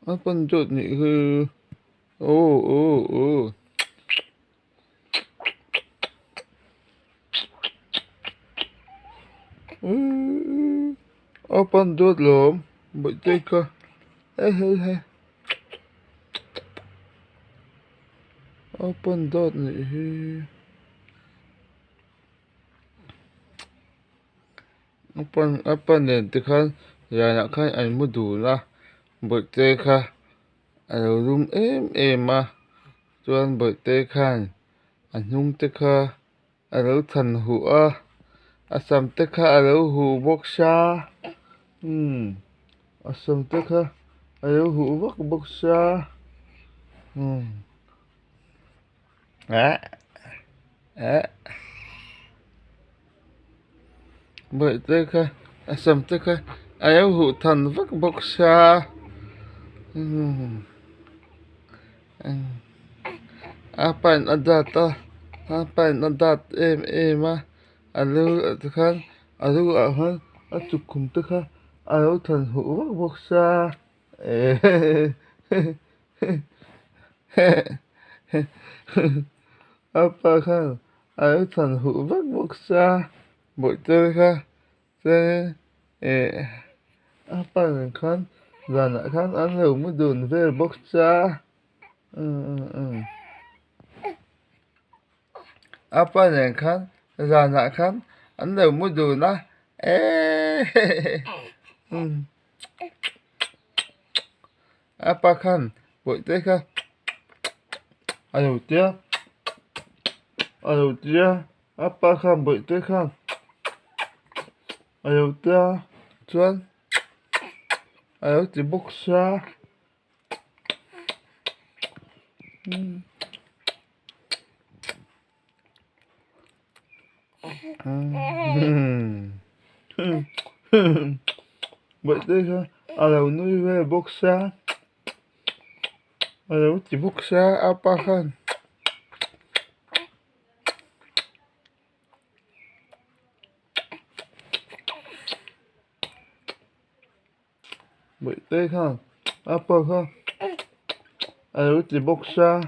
Apa jod ni ke? Oh. Apa jod lom? Baik teka. Hey. Apa jod ni? Apa ni? Tekan. Ya nak kan ai mudu lah. Baik teka. Alo rum mà. Chuan baik teka. Anung teka. Alo than hua. Asam teka alo hu bok sha. Asam teka alo hu bok sha. Baik teka. Asam teka alo hu than bok sha. Apa nadat em alo tekan alo ahan atukum teka alo than hu bok sha. Apa kan alo than hu bok sha. Baik teka apa kan Rana kan alo mudun ver bok sha. Apa yang kan Rana kan alo mudun lah. Apa kan baik teka alo dia apa kan baik teka alo dia chuan alo ti bok sha. Baik teka alo nui ver bok sha. Alo ti bok sha apa kan baik teka apa kan alo ti bok sha.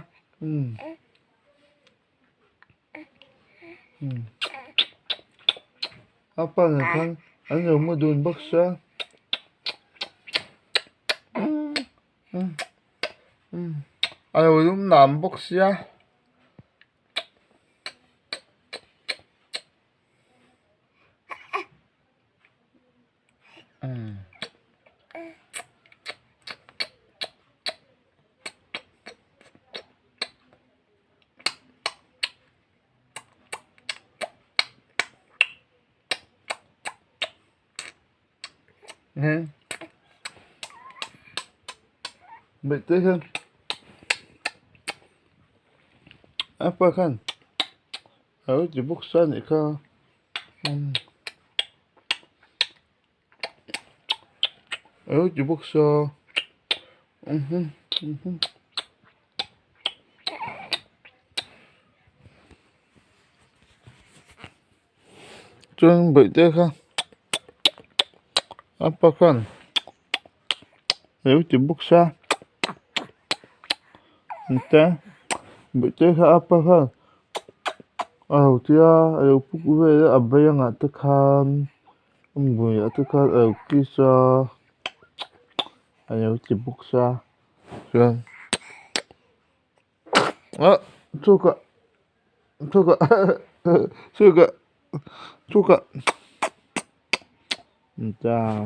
Apa kan alo mudun bok sha. Alo lum nam bok sha. Baik teka apa kan alo ti bok sha ni ka. Alo ti bok sha. Chuan baik teka apa kan alo ti bok sha. Entah baik teka apa kan alo tia alo puk ve abayang tekan ambui tekan alo kisa alo ti bok sha. Chuan suka entah